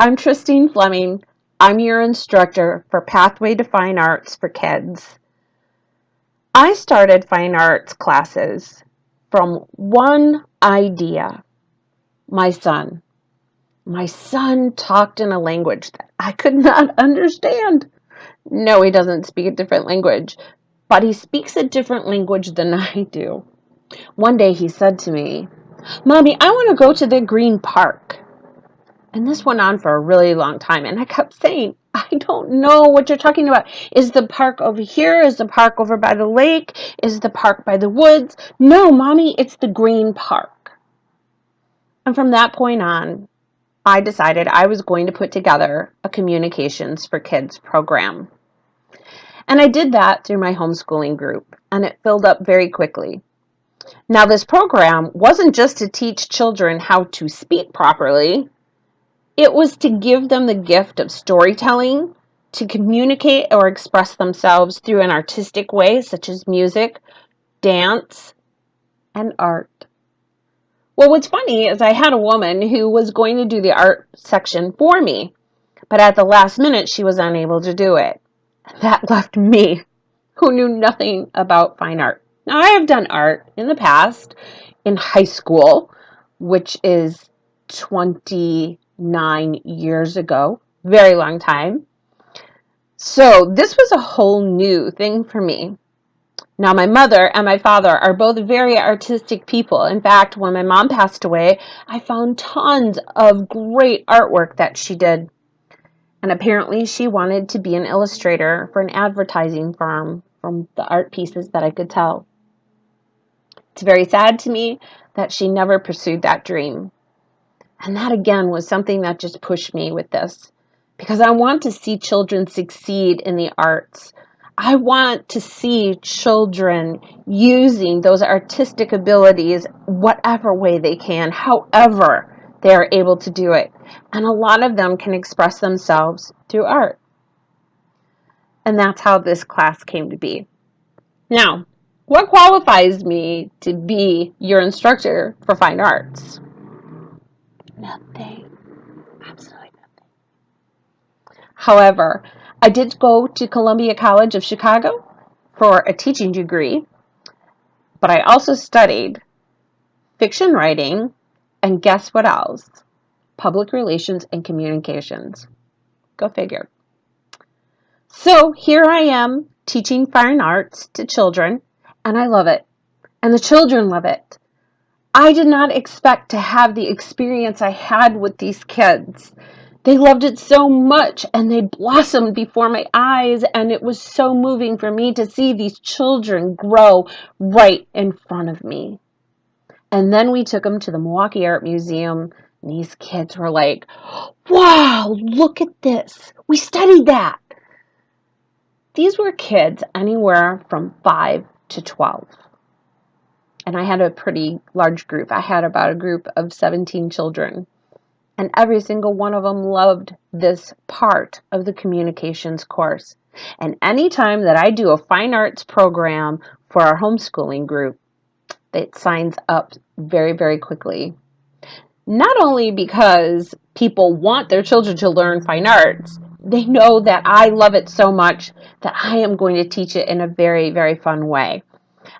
I'm Christine Fleming. I'm your instructor for Pathway to Fine Arts for Kids. I started fine arts classes from one idea. My son. My son talked in a language that I could not understand. No, he doesn't speak a different language, but he speaks a different language than I do. One day he said to me, "Mommy, I want to go to the green park." And this went on for a really long time. And I kept saying, "I don't know what you're talking about. Is the park over here? Is the park over by the lake? Is the park by the woods?" "No, Mommy, it's the green park." And from that point on, I decided I was going to put together a communications for kids program. And I did that through my homeschooling group, and it filled up very quickly. Now, this program wasn't just to teach children how to speak properly. It was to give them the gift of storytelling, to communicate or express themselves through an artistic way, such as music, dance, and art. Well, what's funny is I had a woman who was going to do the art section for me, but at the last minute, she was unable to do it. That left me, who knew nothing about fine art. Now, I have done art in the past in high school, which is 29 years ago, very long time. So this was a whole new thing for me. Now, my mother and my father are both very artistic people. In fact, when my mom passed away, I found tons of great artwork that she did. And apparently she wanted to be an illustrator for an advertising firm from the art pieces that I could tell. It's very sad to me that she never pursued that dream. And that again was something that just pushed me with this, because I want to see children succeed in the arts. I want to see children using those artistic abilities whatever way they can, however they are able to do it. And a lot of them can express themselves through art. And that's how this class came to be. Now, what qualifies me to be your instructor for fine arts? Nothing. Absolutely nothing. However, I did go to Columbia College of Chicago for a teaching degree, but I also studied fiction writing and guess what else? Public relations and communications. Go figure. So here I am teaching fine arts to children, and I love it. And the children love it. I did not expect to have the experience I had with these kids. They loved it so much, and they blossomed before my eyes, and it was so moving for me to see these children grow right in front of me. And then we took them to the Milwaukee Art Museum, and these kids were like, "Wow, look at this. We studied that." These were kids anywhere from 5 to 12. And I had a pretty large group. I had about a group of 17 children. And every single one of them loved this part of the communications course. And anytime that I do a fine arts program for our homeschooling group, it signs up very, very quickly. Not only because people want their children to learn fine arts, they know that I love it so much that I am going to teach it in a very, very fun way.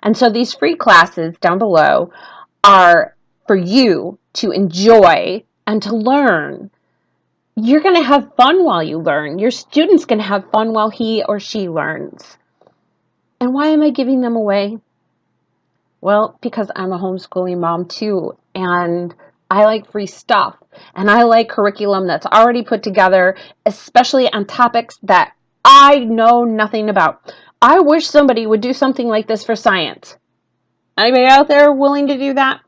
And so these free classes down below are for you to enjoy and to learn. You're going to have fun while you learn. Your student's going to have fun while he or she learns. And why am I giving them away? Well, because I'm a homeschooling mom too, and I like free stuff. And I like curriculum that's already put together, especially on topics that I know nothing about. I wish somebody would do something like this for science. Anybody out there willing to do that?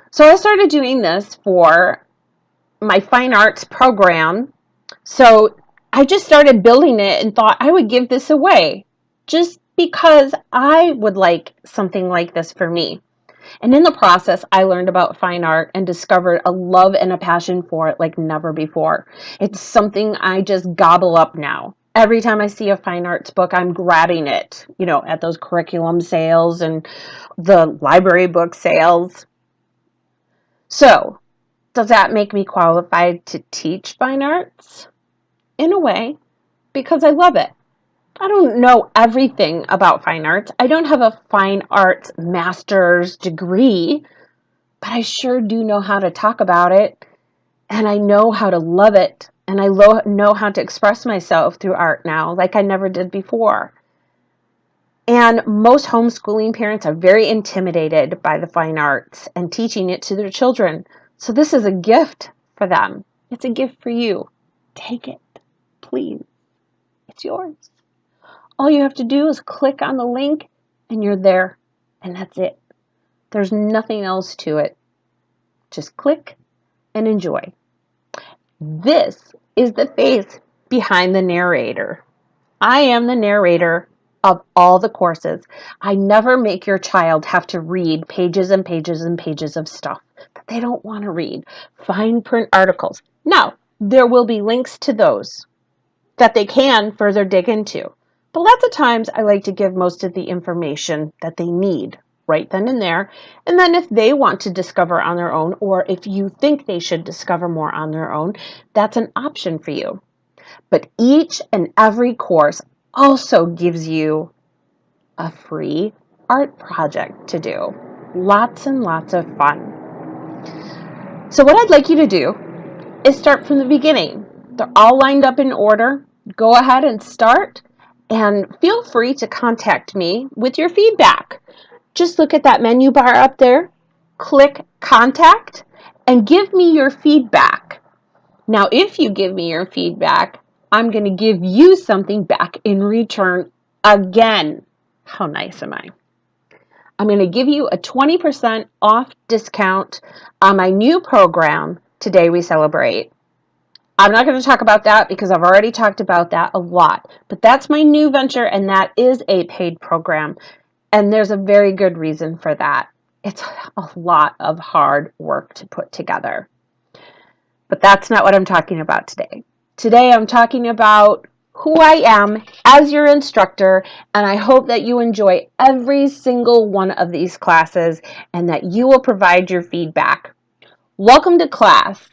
So I started doing this for my fine arts program. So I just started building it and thought I would give this away just because I would like something like this for me. And in the process, I learned about fine art and discovered a love and a passion for it like never before. It's something I just gobble up now. Every time I see a fine arts book, I'm grabbing it, at those curriculum sales and the library book sales. So Does that make me qualified to teach fine arts? In a way, because I love it. I don't know everything about fine arts. I don't have a fine arts master's degree, but I sure do know how to talk about it, and I know how to love it, and I know how to express myself through art now like I never did before. And most homeschooling parents are very intimidated by the fine arts and teaching it to their children. So this is a gift for them. It's a gift for you. Take it, please. It's yours. All you have to do is click on the link and you're there. And that's it. There's nothing else to it. Just click and enjoy. This is the face behind the narrator. I am the narrator of all the courses. I never make your child have to read pages and pages and pages of stuff that they don't want to read. Fine print articles. Now, there will be links to those that they can further dig into. But lots of times I like to give most of the information that they need right then and there. And then if they want to discover on their own, or if you think they should discover more on their own, that's an option for you. But each and every course also gives you a free art project to do. Lots and lots of fun. So what I'd like you to do is start from the beginning. They're all lined up in order. Go ahead and start, and feel free to contact me with your feedback. Just look at that menu bar up there, click contact, and give me your feedback. Now, if you give me your feedback, I'm going to give you something back in return again. How nice am I? I'm going to give you a 20% off discount on my new program, Today We Celebrate. I'm not going to talk about that because I've already talked about that a lot. But that's my new venture, and that is a paid program. And there's a very good reason for that. It's a lot of hard work to put together. But that's not what I'm talking about today. Today I'm talking about who I am as your instructor, and I hope that you enjoy every single one of these classes and that you will provide your feedback. Welcome to class.